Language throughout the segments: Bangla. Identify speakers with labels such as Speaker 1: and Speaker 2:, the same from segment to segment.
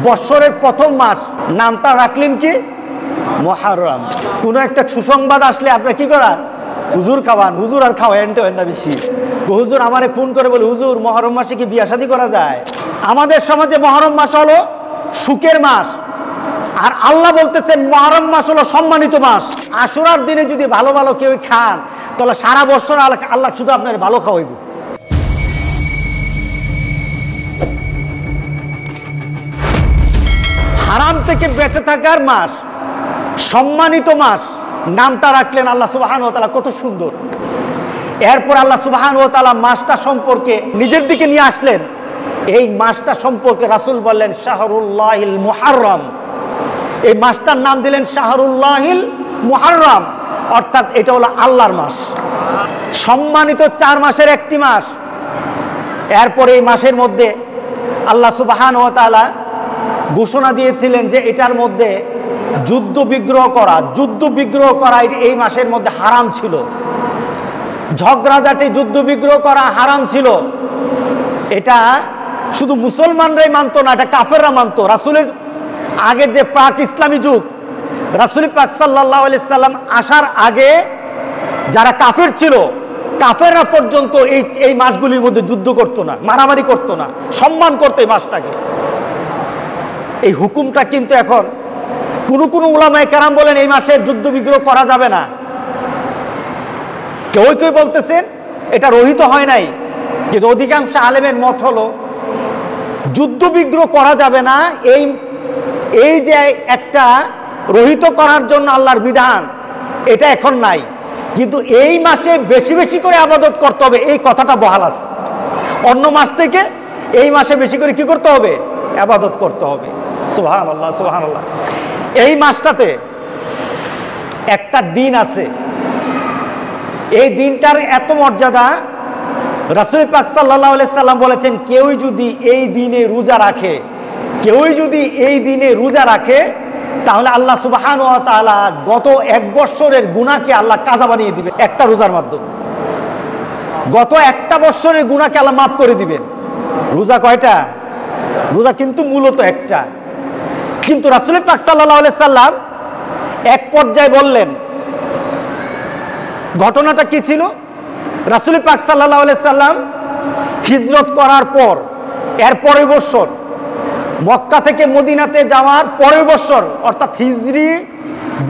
Speaker 1: বৎসরের প্রথম মাস, নামটা রাখলেন কি? মুহররম। কোনো একটা সুসংবাদ আসলে আপনার কি করান? হুজুর খাওয়ান। হুজুর আর খাওয়ান না বেশি। হুজুর আমারে ফোন করে বলে, হুজুর মুহররম মাসে কি বিয়া শাদী করা যায়? আমাদের সমাজে মুহররম মাস হলো সুখের মাস, আর আল্লাহ বলতেছেন মুহররম মাস হলো সম্মানিত মাস। আশুরার দিনে যদি ভালো ভালো কেউ খান, তাহলে সারা বছর আল্লাহ শুধু আপনার ভালো খাওয়াইব। হারাম থেকে বেঁচে থাকার মাস, সম্মানিত মাস, নামটা রাখলেন আল্লাহ সুবহানাহু ওয়া তাআলা। কত সুন্দর। এরপর আল্লাহ সুবহানাহু ওয়া তাআলা মাসটা সম্পর্কে নিজের দিকে নিয়ে আসলেন। এই মাসটা সম্পর্কে রাসূল বললেন শাহরুল্লাহিল মুহররম। এই মাসটার নাম দিলেন শাহরুল্লাহিল মুহররম, অর্থাৎ এটা হলো আল্লাহর মাস, সম্মানিত 4 মাসের একটি মাস। এরপর এই মাসের মধ্যে আল্লাহ সুবহানাহু ওয়া তাআলা ঘোষণা দিয়েছিলেন যে এটার মধ্যে যুদ্ধ বিগ্রহ করা এই মাসের মধ্যে হারাম ছিল। ঝগড়াঝাটি যুদ্ধ বিগ্রহ করা হারাম ছিল। এটা শুধু মুসলমানরাই মানতো না, এটা কাফেররা মানতো। রাসূলের আগের যে প্রাক ইসলামী যুগ, রাসূল পাক সাল্লাল্লাহু আলাইহি সাল্লাম আসার আগে যারা কাফের ছিল, কাফেররা পর্যন্ত এই মাসগুলির মধ্যে যুদ্ধ করতো না, মারামারি করতো না, সম্মান করতো এই মাসটাকে। এই হুকুমটা কিন্তু এখন কোন উলামায়ে কেরাম বলেন এই মাসে যুদ্ধ বিগ্রহ করা যাবে না। কেউ বলতেছেন এটা রহিত হয় নাই, কিন্তু অধিকাংশ আলেমের মত হলো যুদ্ধ বিগ্রহ করা যাবে না। এই যে একটা রহিত করার জন্য আল্লাহর বিধান, এটা এখন নাই, কিন্তু এই মাসে বেশি বেশি করে ইবাদত করতে হবে, এই কথাটা বহাল আছে। অন্য মাস থেকে এই মাসে বেশি করে কি করতে হবে? ইবাদত করতে হবে। সুবহানাল্লাহ, সুবহানাল্লাহ। এই মাসটাতে একটা দিন আছে, এই দিনটার এত মর্যাদা। রাসূল পাক সাল্লাল্লাহু আলাইহি সাল্লাম বলেছেন কেউই যদি এই দিনে রোজা রাখে, তাহলে আল্লাহ সুবহানাহু ওয়া তাআলা গত 1 বছরের গুনাহকে আল্লাহ কাজা বানিয়ে দিবেন একটা রোজার মাধ্যমে। গত একটা বছরের গুনাহকে আল্লাহ মাফ করে দিবেন। রোজা কয়টা? রোজা কিন্তু মূলত একটা। কিন্তু রাসূল পাক সাল্লাল্লাহু আলাইহি সাল্লাম এক পর্যায়ে বললেন, ঘটনাটা কি ছিল? রাসূল পাক সাল্লাল্লাহু আলাইহি সাল্লাম হিজরত করার পর এর পরের বছর, মক্কা থেকে মদিনাতে যাওয়ার পরের বছর, অর্থাৎ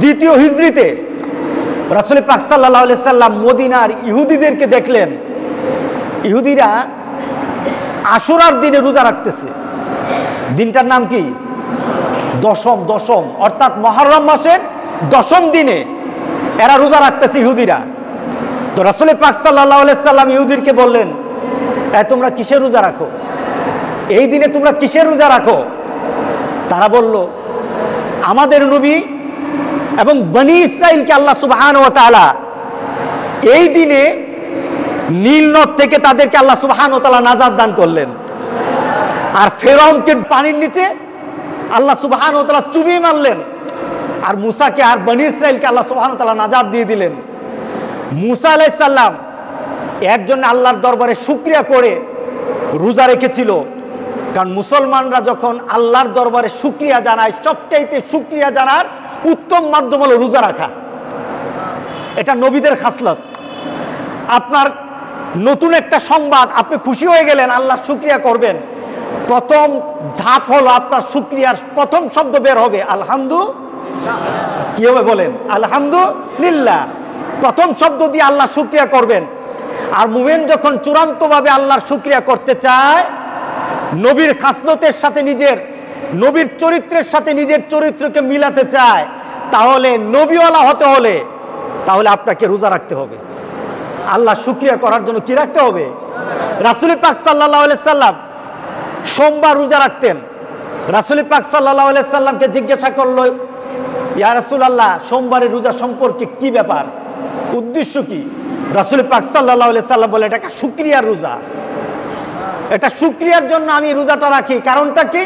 Speaker 1: দ্বিতীয় হিজরিতে রাসূল পাক সাল্লাল্লাহু আলাইহি সাল্লাম মদিনার ইহুদিদেরকে দেখলেন, ইহুদিরা আশুরার দিনে রোজা রাখতেছে। দিনটার নাম কি? দশম, অর্থাৎ মুহররম মাসের 10ম দিনে এরা রোজা রাখতেছে ইহুদিরা। তো রাসূল পাক সাল্লাল্লাহু আলাইহি সাল্লাম ইহুদিদেরকে বললেন, তোমরা কিসের রোজা রাখো? এই দিনে তোমরা কিসের রোজা রাখো? তারা বলল, আমাদের নবী এবং বনি ইসরাইলকে আল্লাহ সুবহানাহু ওয়া তাআলা এই দিনে নীল নদ থেকে তাদেরকে আল্লাহ সুবহানাহু ওয়া তাআলা নাজাত দান করলেন, আর ফেরাউনকে পানির নিচে আল্লাহ সুবহানাহু ওয়া তাআলা চুবিয়ে মারলেন, আর মুসাকে আর বনি ইসরাইলকে আল্লাহ সুবহানাহু ওয়া তাআলা নাজাত দিয়ে দিলেন। মুসা আলাইহিস সালাম একজন আল্লাহর দরবারে শুকরিয়া করে রোজা রেখেছিল। কারণ মুসলমানরা যখন আল্লাহর দরবারে শুকরিয়া জানায়, সবচাইতে শুকরিয়া জানার উত্তম মাধ্যম হলো রোজা রাখা। এটা নবীদের খাসলত। আপনার নতুন একটা সংবাদ, আপনি খুশি হয়ে গেলেন, আল্লাহর শুকরিয়া করবেন, প্রথম ধাপ হলো আপনার শুকরিয়ার প্রথম শব্দ বের হবে আলহামদুলিল্লাহ। কি হবে বলেন? আলহামদুলিল্লাহ। প্রথম শব্দ দিয়ে আল্লাহ শুকরিয়া করবেন। আর মুমিন যখন চূড়ান্তভাবে আল্লাহর শুকরিয়া করতে চায়, নবীর খাসলতের সাথে নবীর চরিত্রের সাথে নিজের চরিত্রকে মিলাতে চায়, তাহলে নবীওয়ালা হতে হলে তাহলে আপনাকে রোজা রাখতে হবে। আল্লাহ শুকরিয়া করার জন্য কি রাখতে হবে? রাসূল পাক সাল্লাল্লাহু আলাইহি সাল্লাম সোমবার রোজা রাখতেন। রাসূল পাক সাল্লাল্লাহু আলাইহি সাল্লামকে জিজ্ঞাসা করলো, ইয়া রাসূলুল্লাহ, সোমবারের রোজা সম্পর্কে কি ব্যাপার, উদ্দেশ্য কি? রাসূল পাক সাল্লাল্লাহু আলাইহি সাল্লাম বলে, এটা একটা শুকরিয়ার রোজা, এটা শুকরিয়ার জন্য আমি রোজাটা রাখি। কারণটা কি?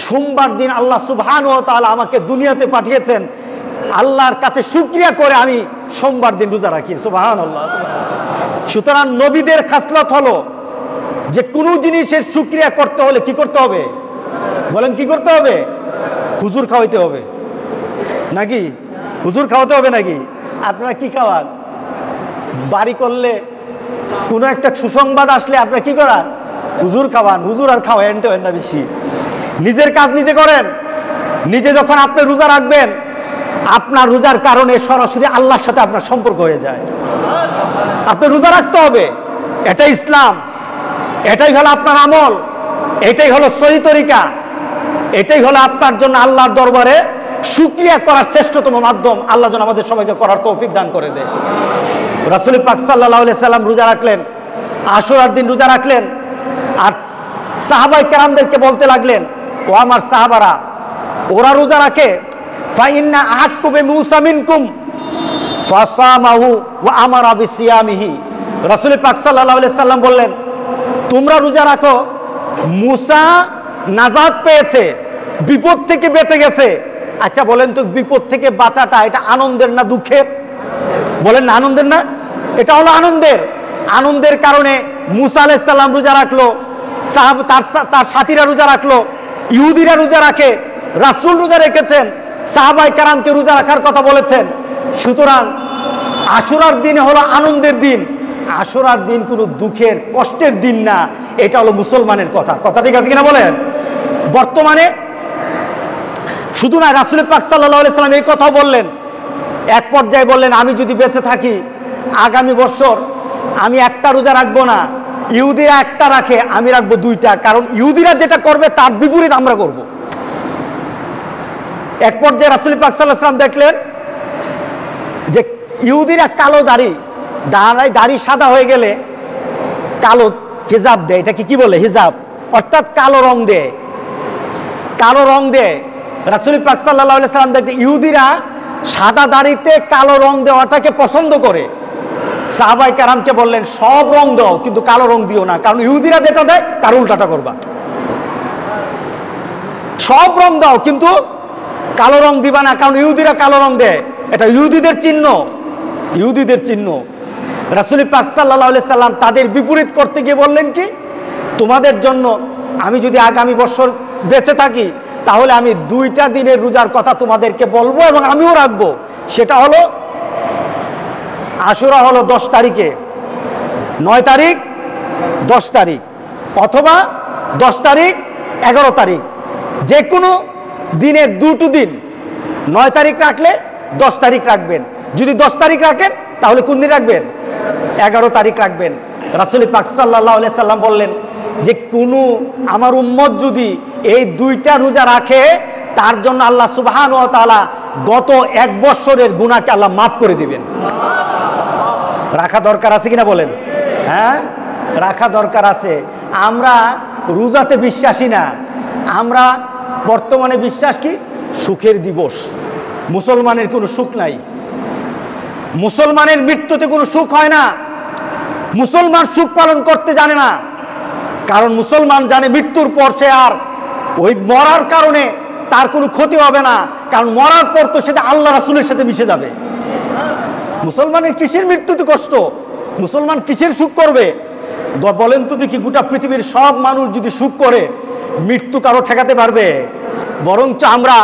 Speaker 1: সোমবার দিন আল্লাহ সুবহানাহু ওয়া তাআলা আমাকে দুনিয়াতে পাঠিয়েছেন, আল্লাহর কাছে শুকরিয়া করে আমি সোমবার দিন রোজা রাখি। সুবহানাল্লাহ। সুতরাং নবীদের খাসলত হলো যে কোনো জিনিসের শুকরিয়া করতে হলে কি করতে হবে? বলেন কি করতে হবে? হুজুর খাওয়াইতে হবে নাকি? হুজুর খাওয়াতে হবে নাকি? আপনারা কি খাওয়ান? বাড়ি করলে কোনো একটা সুসংবাদ আসলে আপনারা কি করান? হুজুর খাওয়ান। হুজুর আর খাওয়ান না বেশি, নিজের কাজ নিজে করেন। নিজে যখন আপনি রোজা রাখবেন, আপনার রোজার কারণে সরাসরি আল্লাহর সাথে আপনার সম্পর্ক হয়ে যায়। আপনি রোজা রাখতে হবে, এটাই ইসলাম, এটাই হলো আপনার আমল, এটাই হলো সহি তরিকা, এটাই হলো আপনার জন্য আল্লাহর দরবারে শুকরিয়া করার শ্রেষ্ঠতম মাধ্যম। আল্লাহ যেন আমাদের সবাইকে করার তৌফিক দান করে দেয়। রাসূল পাক সাল্লাল্লাহু আলাইহি সাল্লাম রোজা রাখলেন, আশুরার দিন রোজা রাখলেন, আর সাহাবায়ে কেরামদেরকে বলতে লাগলেন, ও আমার সাহাবারা, ওরা রোজা রাখে, ফাইন্না আহাক্কু বিমূসা মিনকুম ফাসামাহু ওয়া আমারা বিসিয়ামিহি। রাসূল পাক সাল্লাল্লাহু আলাইহি সাল্লাম বললেন, তোমরা রোজা রাখো, মুসা নাজাত পেয়েছে, বিপদ থেকে বেঁচে গেছে। আচ্ছা বলেন তো, বিপদ থেকে বাঁচাটা এটা আনন্দের না দুঃখের? বলেন না আনন্দের না? এটা হলো আনন্দের। আনন্দের কারণে মুসা আলাইহিস সালাম রোজা রাখলো, তার সাথীরা রোজা রাখলো, ইহুদিরা রোজা রাখে, রাসূল রোজা রেখেছেন, সাহাবায়ে কেরামকে রোজা রাখার কথা বলেছেন। সুতরাং আশুরার দিন হলো আনন্দের দিন, আশুরার দিন কোনো দুঃখের কষ্টের দিন না। এটা হলো মুসলমানের কথা। কথা ঠিক আছে কিনা বলেন? বর্তমানে শুধু না, রাসূল পাক সাল্লাল্লাহু আলাইহি সাল্লাম এই কথাও বললেন, এক পর্যায়ে বললেন, আমি যদি বেঁচে থাকি আগামী বছর আমি একটা রোজা রাখবো না, ইহুদিরা একটা রাখে, আমি রাখবো দুইটা, কারণ ইহুদিরা যেটা করবে তার বিপরীত আমরা করব। এক পর্যায়ে রাসূল পাক সাল্লাল্লাহু আলাইহি সাল্লাম দেখলেন যে ইহুদিরা কালো দাড়ি সাদা হয়ে গেলে কালো হিজাব দেয়, এটাকে কি বলে? হিজাব, অর্থাৎ কালো রং দেয়, কালো রং দেয়। রাসূল পাক সাল্লাল্লাহু আলাইহি সাল্লাম দেখলেন ইহুদিরা সাদা দাড়িতে কালো রং দেওয়াটাকে পছন্দ করে। সাহাবায়ে কেরামকে বললেন, সব রং দাও কিন্তু কালো রং দিও না, কারণ ইহুদিরা যেটা দেয় তার উল্টাটা করবা। সব রং দাও কিন্তু কালো রং দিবা না, কারণ ইহুদিরা কালো রং দেয়, এটা ইহুদিদের চিহ্ন, ইহুদিদের চিহ্ন। রাসূল পাক সাল্লাল্লাহু আলাইহি সাল্লাম তাদের বিপরীত করতে গিয়ে বললেন কি, তোমাদের জন্য আমি যদি আগামী বছর বেঁচে থাকি তাহলে আমি দুইটা দিনের রোজার কথা তোমাদেরকে বলবো এবং আমিও রাখবো। সেটা হলো আশুরা হলো 10 তারিখে, 9 তারিখ 10 তারিখ, অথবা 10 তারিখ 11 তারিখ, যে কোনো দিনের দুটো দিন। 9 তারিখ রাখলে 10 তারিখ রাখবেন, যদি 10 তারিখ রাখেন তাহলে কোন দিন রাখবেন? 11 তারিখ রাখবেন। রাসূল পাক সাল্লাল্লাহু আলাইহি সাল্লাম বললেন যে কোনো আমার উম্মত যদি এই দুইটা রোজা রাখে তার জন্য আল্লাহ সুবহানাহু ওয়া তাআলা গত 1 বছরের গুনাহকে আল্লাহ মাফ করে দিবেন। রাখা দরকার আছে কিনা বলেন? হ্যাঁ, রাখা দরকার আছে। আমরা রোজাতে বিশ্বাসী না, আমরা বর্তমানে বিশ্বাস কি? সুখের দিবস। মুসলমানের কোনো সুখ নাই, মুসলমানের মৃত্যুতে কোনো সুখ হয় না। মুসলমান সুখ পালন করতে জানে না, কারণ মুসলমান জানে মৃত্যুর পর সে আর ওই মরার কারণে তার কোনো ক্ষতি হবে না, কারণ মরার পর তো সেটা আল্লাহ রাসূলের সাথে মিশে যাবে। মুসলমানের কিসের মৃত্যুতে কষ্ট? মুসলমান কিসের সুখ করবে? বলেন তো দেখি, গোটা পৃথিবীর সব মানুষ যদি সুখ করে, মৃত্যু কারো ঠেকাতে পারবে? বরঞ্চ আমরা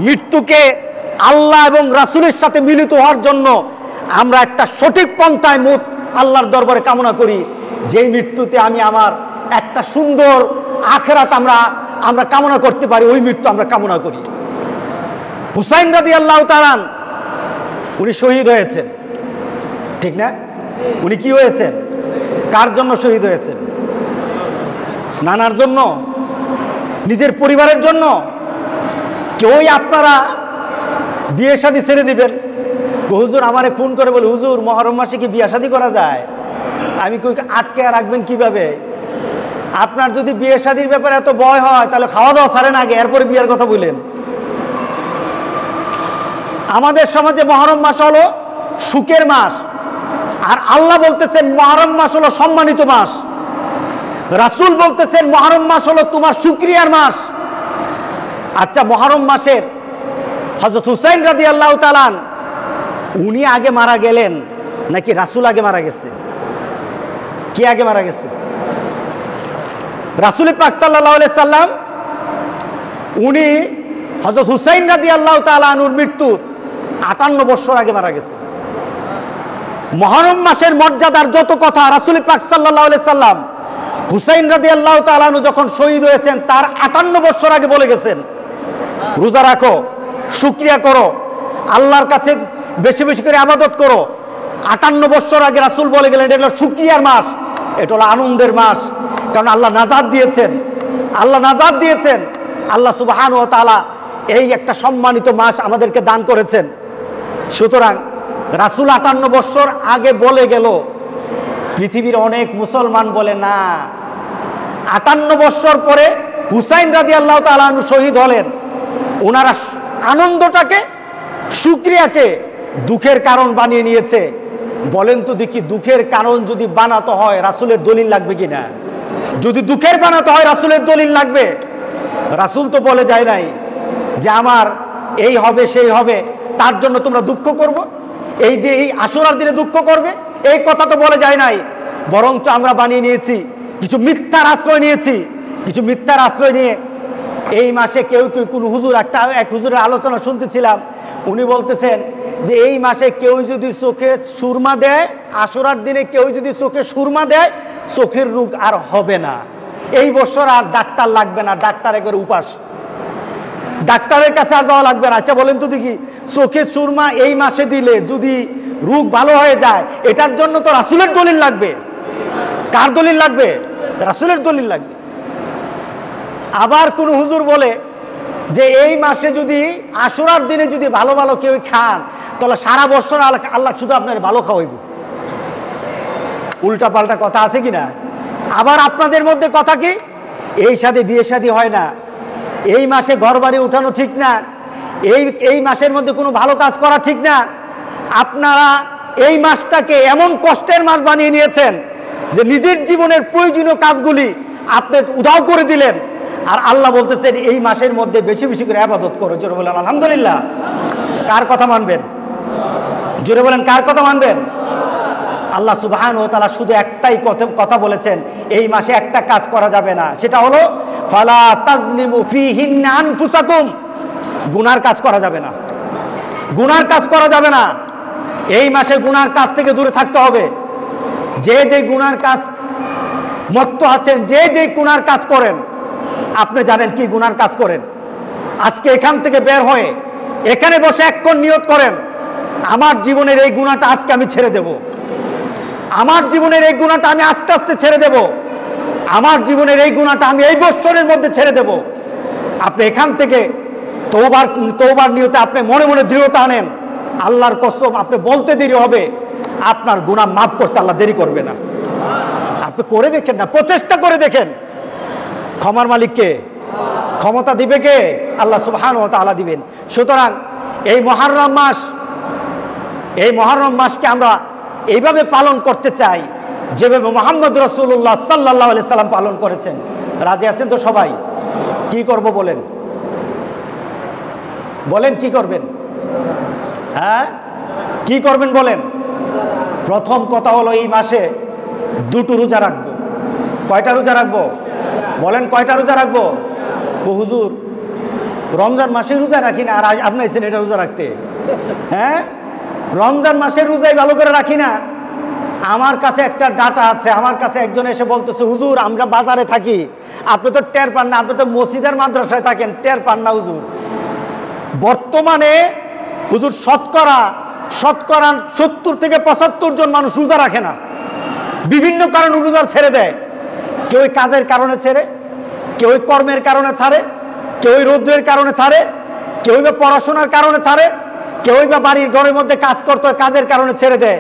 Speaker 1: মৃত্যুকে আল্লাহ এবং রাসূলের সাথে মিলিত হওয়ার জন্য আমরা একটা সঠিক পন্থায় মুত আল্লাহর দরবারে কামনা করি, যেই মৃত্যুতে আমি আমার একটা সুন্দর আখিরাত আমরা কামনা করতে পারি, ওই মৃত্যু আমরা কামনা করি। হুসাইন রাদিয়াল্লাহু তাআলা উনি শহীদ হয়েছেন, ঠিক না? উনি কি হয়েছেন? কার জন্য শহীদ হয়েছেন? নানার জন্য? নিজের পরিবারের জন্য? কেউই আপনারা বিয়ে শাদী ছেড়ে দিবেন? হুজুর আমারে ফোন করে বলে, হুজুর মুহররম মাসে কি বিয়ে শাদী করা যায়? আমি কই আটকে রাখবেন কিভাবে? আপনার যদি বিয়ে শাদীর ব্যাপারে এত ভয় হয় তাহলে খাওয়া দাওয়া ছাড়েন আগে, এরপরে বিয়ের কথা বললেন। আমাদের সমাজে মুহররম মাস হলো সুখের মাস, আর আল্লাহ বলতেছেন মুহররম মাস হলো সম্মানিত মাস। রাসূল বলতেছেন মুহররম মাস হলো তোমার শুকরিয়ার মাস। আচ্ছা, মুহররম মাসের হযরত হুসাইন রাদিয়াল্লাহু তাআলা উনি আগে মারা গেলেন নাকি রাসূল আগে মারা গেছে? কে আগে মারা গেছে? রাসূল পাক সাল্লাল্লাহু আলাইহি সাল্লাম উনি হযরত হুসাইন রাদিয়াল্লাহু তাআলা আনহুর মৃত্যুর 58 বছর আগে মারা গেছে। মুহররম মাসের মর্যাদার যত কথা রাসূল পাক সাল্লাল্লাহু আলাইহি সাল্লাম হুসাইন রাদিয়াল্লাহু তাআলা আনহু যখন শহীদ হয়েছেন তার 58 বছর আগে বলে গেছেন, রোজা রাখো, শুকরিয়া করো, আল্লাহর কাছে বেশি বেশি করে ইবাদত করো। 58 বছর আগে রাসূল বলে গেলেন এটা হলো শুকরিয়ার মাস, এটা হলো আনন্দের মাস। কারণ আল্লাহ নাজাত দিয়েছেন, আল্লাহ নাজাত দিয়েছেন, আল্লাহ সুবহানাহু ওয়া তাআলা এই একটা সম্মানিত মাস আমাদেরকে দান করেছেন। সুতরাং রাসূল 58 বছর আগে বলে গেল, পৃথিবীর অনেক মুসলমান বলে না। 58 বছর পরে হুসাইন রাদিয়াল্লাহু তাআলা আনহু শহীদ হলেন। ওনারা আনন্দটাকে, শুকরিয়াকে দুঃখের কারণ বানিয়ে নিয়েছে। বলেন তো দেখি, দুঃখের কারণ যদি বানাতে হয় রাসূলের দলিল লাগবে কিনা? যদি দুঃখের বানাতে হয় রাসূলের দলিল লাগবে। রাসূল তো বলে যায় নাই যে আমার এই হবে সেই হবে তার জন্য তোমরা দুঃখ করবো, এই আশুরার দিনে দুঃখ করবে, এই কথা তো বলে যায় নাই। বরঞ্চ আমরা বানিয়ে নিয়েছি, কিছু মিথ্যার আশ্রয় নিয়েছি। কিছু মিথ্যার আশ্রয় নিয়ে এই মাসে কেউ কেউ কোন হুজুর, এক হুজুরের আলোচনা শুনতেছিলাম, উনি বলতেছেন যে এই মাসে কেউ যদি চোখে সুরমা দেয়, আশুরার দিনে কেউ যদি চোখে সুরমা দেয়, চোখের রোগ আর হবে না, এই বছর আর ডাক্তার লাগবে না, ডাক্তার একবারে উপাস, ডাক্তারের কাছে আর যাওয়া লাগবে না। আচ্ছা বলেন তো দেখি, চোখে সুরমা এই মাসে দিলে যদি রোগ ভালো হয়ে যায়, এটার জন্য তো রাসূলের দলিল লাগবে। কার দলিল লাগবে? রাসূলের দলিল লাগবে। আবার কোন হুজুর বলে যে এই মাসে যদি আশুরার দিনে যদি ভালো ভালো কেউ খান, তাহলে সারা বছর আল্লাহ শুধু আপনার ভালো খাওয়াইব। উল্টা পাল্টা কথা আছে কিনা? আবার আপনাদের মধ্যে কথা কি, এই সাথে বিয়ে শাদী হয় না, এই মাসে ঘর বাড়ি উঠানো ঠিক না, এই মাসের মধ্যে কোনো ভালো কাজ করা ঠিক না। আপনারা এই মাসটাকে এমন কষ্টের মাস বানিয়ে নিয়েছেন যে নিজের জীবনের প্রয়োজনীয় কাজগুলি আপনি উধাও করে দিলেন। আর আল্লাহ বলতেছেন এই মাসের মধ্যে বেশি বেশি করে ইবাদত করো। জোরে বলেন আলহামদুলিল্লাহ। কার কথা মানবেন? জোরে বলেন কার কথা মানবেন? আল্লাহ সুবহানাহু ওয়া তাআলা শুধু একটাই কথা বলেছেন, এই মাসে একটা কাজ করা যাবে না, সেটা হলো ফালা তাজলিমু ফীহিন্না আনফুসাকুম। গুনার কাজ করা যাবে না, গুনার কাজ করা যাবে না। এই মাসে গুনার কাজ থেকে দূরে থাকতে হবে। যে যে গুনার কাজ মত্ত আছেন, যে যে গুনার কাজ করেন, আপনি জানেন কি গুনার কাজ করেন, আজকে এখান থেকে বের হয়ে এখানে বসে এক্ষণ নিয়ত করেন, আমার জীবনের এই গুনাহটা আজকে আমি ছেড়ে দেব, আমার জীবনের এই গুনাহটা আমি আস্তে আস্তে ছেড়ে দেব, আমার জীবনের এই গুনাহটা আমি এই বছরের মধ্যে ছেড়ে দেব। আপনি এখান থেকে তওবার নিয়তে আপনি মনে মনে দৃঢ়তা আনেন, আল্লাহর কসম আপনি বলতে দেরি হবে, আপনার গুনাহ মাফ করতে আল্লাহ দেরি করবে না। আপনি করে দেখেন না, প্রচেষ্টা করে দেখেন। ক্ষমার মালিককে, ক্ষমতা দিবে কে? আল্লাহ সুবহানাহু ওয়া তাআলা দিবেন। সুতরাং এই মুহররম মাসকে আমরা এইভাবে পালন করতে চাই যেভাবে মুহাম্মদ রাসূলুল্লাহ সাল্লাল্লাহু আলাইহি সাল্লাম পালন করেছেন। রাজি আছেন তো সবাই? কি করব বলেন, বলেন কি করবেন? হ্যাঁ, কি করবেন বলেন? প্রথম কথা হলো এই মাসে দুটো রোজা রাখবো। কয়টা রোজা রাখবো বলেন? কয়টা রোজা রাখবো? হুজুর রমজান মাসে রোজা রাখি না, আর আপনি আছেন এটা রোজা রাখতে? হ্যাঁ, রমজান মাসের রোজাই ভালো করে রাখি না। আমার কাছে একটা ডাটা আছে, আমার কাছে একজন এসে বলতেছে, হুজুর আমরা বাজারে থাকি, আপনি তো টের পান না, আপনি তো মসজিদের মাদ্রাসায় থাকেন, টের পান না হুজুর। বর্তমানে হুজুর শতকরা 70 থেকে 75 জন মানুষ রোজা রাখে না, বিভিন্ন কারণে রোজা ছেড়ে দেয়। কেউ কাজের কারণে ছেড়ে, কেউ কর্মের কারণে ছাড়ে, কেউ রৌদ্রের কারণে ছাড়ে, কেউ বা পড়াশোনার কারণে ছাড়ে, কেউ বা বাড়ির ঘরের মধ্যে কাজ করতে হয় কাজের কারণে ছেড়ে দেয়।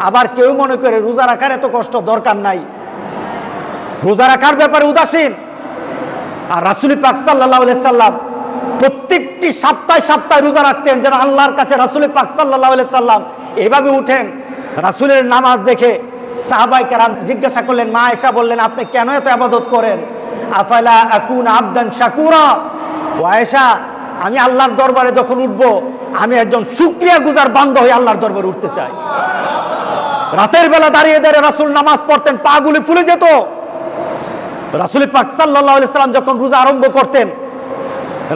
Speaker 1: আবার কেউ মনে করে রোজা রাখার এত কষ্ট দরকার নাই, রোজা রাখার ব্যাপারে উদাসীন। আর রাসূল পাক সাল্লাল্লাহু আলাইহি সাল্লাম প্রত্যেকটি সপ্তাহে সপ্তাহে রোজা রাখতেন, যেন আল্লাহর কাছে রাসূল পাক সাল্লাল্লাহু আলাইহি সাল্লাম এভাবে উঠেন। রাসূলের নামাজ দেখে সাহাবায়ে কেরাম জিজ্ঞাসা করলেন, মা আয়েশা বললেন, আপনি কেন এত ইবাদত করেন? আফালা আকুন আবদান শাকুরা। ও আয়েশা, আমি আল্লাহর দরবারে যখন উঠবো, আমি একজন শুকরিয়া গুজার বান্দা হয়ে আল্লাহর দরবারে উঠতে চাই। রাতের বেলা দাঁড়িয়ে দাঁড়িয়ে রাসূল নামাজ পড়তেন, পা গুলি ফুলে যেত। রাসূল পাক সাল্লাল্লাহু আলাইহি সাল্লাম যখন রোজা আরম্ভ করতেন,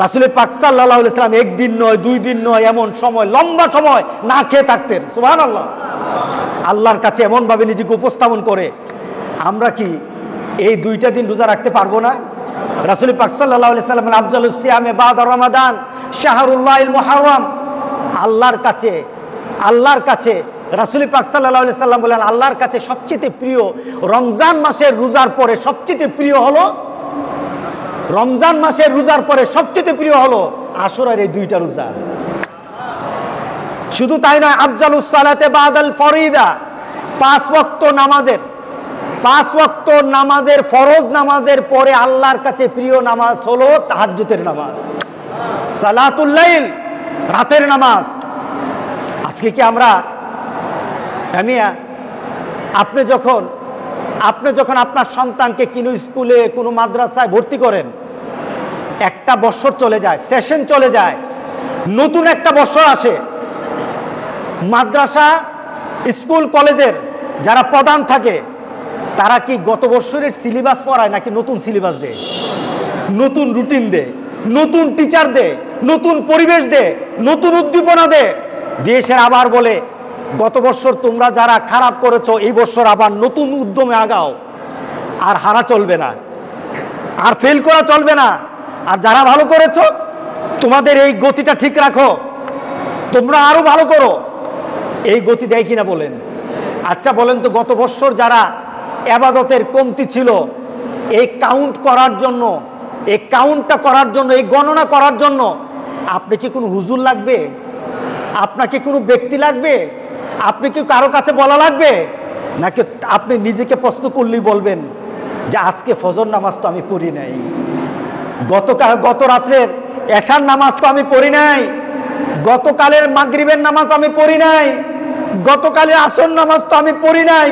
Speaker 1: রাসূল পাক সাল্লাল্লাহু আলাইহি সাল্লাম একদিন নয়, 2 দিন নয়, এমন সময়, লম্বা সময় না খেয়ে থাকতেন। সুবহানাল্লাহ। আল্লাহর কাছে এমন ভাবে নিজেকে উপস্থাপন করে আমরা কি এই 2টা দিন রোজা রাখতে পারবো না? রাসূল পাক সাল্লাল্লাহু আলাইহি সাল্লাম আফজালুস সিয়ামে বাদা রমাদান শাহরুল্লাহিল মুহাররম। আল্লাহর কাছে রাসূল পাক সাল্লাল্লাহু আলাইহি সাল্লাম বলেন আল্লাহর কাছে সবচেয়ে প্রিয় রমজান মাসের রোজার পরে সবচেয়ে প্রিয় হলো রমজান মাসের রোজার পরে সবচেয়ে প্রিয় হলো আশুরার এই 2টা রোজা। শুধু তাই নয়, আফজালুস সালাতে বাদাল ফরিদা, 5 ওয়াক্ত নামাজের ফরজ নামাজের পরে আল্লাহর কাছে প্রিয় নামাজ হলো তাহাজ্জুদের নামাজ, সালাতুল লাইল, রাতের নামাজ। আজকে কি আমরা আপনি যখন আপনার সন্তানকে কোনো স্কুলে কোনো মাদ্রাসায় ভর্তি করেন, একটা বছর চলে যায়, সেশন চলে যায়, নতুন একটা বছর আসে। মাদ্রাসা, স্কুল, কলেজের যারা প্রধান থাকে তারা কি গত বছরের সিলেবাস পড়ায় নাকি নতুন সিলেবাস দেয়, নতুন রুটিন দেয়, নতুন টিচার দেয়, নতুন পরিবেশ দেয়, নতুন উদ্দীপনা দেয়, দেশের আবার বলে গত বছর তোমরা যারা খারাপ করেছো এই বছর আবার নতুন উদ্যমে আগাও, আর হারা চলবে না, আর ফেল করা চলবে না, আর যারা ভালো করেছো তোমাদের এই গতিটা ঠিক রাখো, তোমরা আরো ভালো করো। এই গতি দেয় কিনা বলেন? আচ্ছা বলেন তো, গত বছর যারা ইবাদতের কমতি ছিল, এই কাউন্টটা করার জন্য, এই গণনা করার জন্য আপনি কি কোনো হুজুর লাগবে? আপনাকে কোনো ব্যক্তি লাগবে? আপনি কি কারো কাছে বলা লাগবে? নাকি আপনি নিজেকে প্রশ্ন করলেই বলবেন যে আজকে ফজর নামাজ তো আমি পড়ি নাই, গত রাত্রের এশার নামাজ তো আমি পড়ি নাই, গতকালের মাগরিবের নামাজ আমি পড়ি নাই, গতকালের আসর নামাজ তো আমি পড়ি নাই,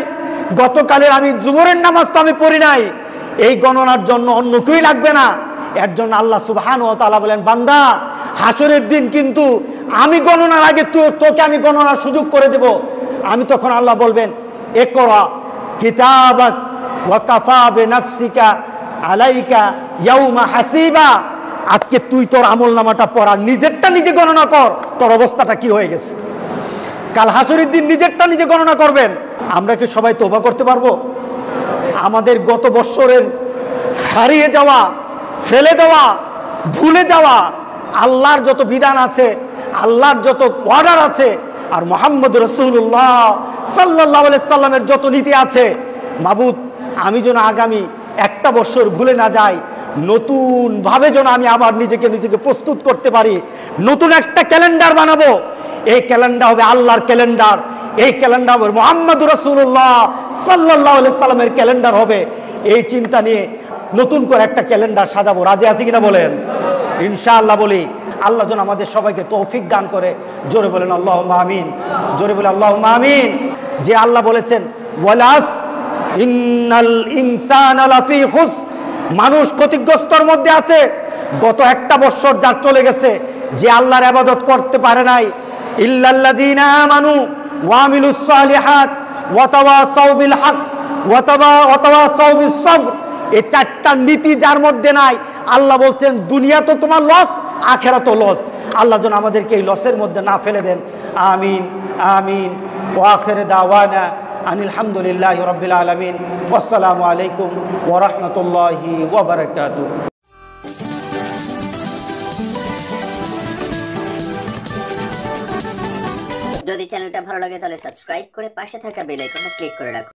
Speaker 1: গতকালের আমি জুহরের নামাজ তো আমি পড়ি নাই। এই গণনার জন্য অন্য কেউই লাগবে না। এর জন্য আল্লাহ সুবহানাহু ওয়া তাআলা বলেন, বান্দা হাসরের দিন কিন্তু আমি গণনার আগে তোকে আমি গণনার সুযোগ করে দেব। আমি তখন আল্লাহ বলবেন, ইকরা কিতাবাক ওয়া কাফা বিনাফসিকা আলাইকা ইয়াউমা হাসিবা। আজকে তুই তোর আমলনামাটা পড়া, নিজেরটা নিজে গণনা কর, তোর অবস্থাটা কি হয়ে গেছে। কাল হাসরের দিন নিজেরটা নিজে গণনা করবেন। আমরা কি সবাই তওবা করতে পারবো? আমাদের গত বছরের হারিয়ে যাওয়া, ফেলে দেওয়া, ভুলে যাওয়া আল্লাহর যত বিধান আছে, আল্লাহর যত অর্ডার আছে, আর মুহাম্মদ রাসূলুল্লাহ সাল্লাল্লাহু আলাইহি সাল্লামের যত নীতি আছে, মাবুদ আমি যেন আগামী একটা বছর ভুলে না যাই, নতুন ভাবে যেন আমি আবার নিজেকে প্রস্তুত করতে পারি, নতুন একটা ক্যালেন্ডার বানাবো। এই ক্যালেন্ডার হবে আল্লাহর ক্যালেন্ডার, এই ক্যালেন্ডার হবে মুহাম্মদ রাসূলুল্লাহ সাল্লাল্লাহু আলাইহি সাল্লামের ক্যালেন্ডার হবে। এই চিন্তা নিয়ে নতুন করে একটা ক্যালেন্ডার সাজাবো। রাজি আছি কিনা বলেন? ইনশাআল্লাহ বলি। আল্লাহ যেন আমাদের সবাইকে তৌফিক দান করে। জোরে বলেন আল্লাহুম্মা আমিন, জোরে বলে আল্লাহুম্মা আমিন। যে আল্লাহ বলেছেন ওয়ালাস ইন্নাল ইনসানা লাফি খুস, মানুষ ক্ষতিগ্রস্তর মধ্যে আছে। গত একটা বছর যার চলে গেছে, যে আল্লাহর ইবাদত করতে পারে নাই, ইল্লাল্লাযীনা আমানু ওয়া আমিলুস সালিহাত ওয়া তাওয়াসাউ বিল হক ওয়া তাওয়াসাউ বিস সবর, এই 4টা নীতি যার মধ্যে নাই, আল্লাহ বলছেন দুনিয়া তো তোমার লস, আখিরাত তো লস। আল্লাহ যেন আমাদেরকে এই লসের মধ্যে না ফেলে দেন। আমিন আমিন। ওয়া আখির দাওয়ানা আনিল হামদুলিল্লাহি রাব্বিল আলামিন। আসসালামু আলাইকুম ওয়া রাহমাতুল্লাহি ওয়া বারাকাতুহু।
Speaker 2: যদি চ্যানেলটা ভালো লাগে তাহলে সাবস্ক্রাইব করে পাশে থাকা বেল আইকনটা ক্লিক করে রাখুন।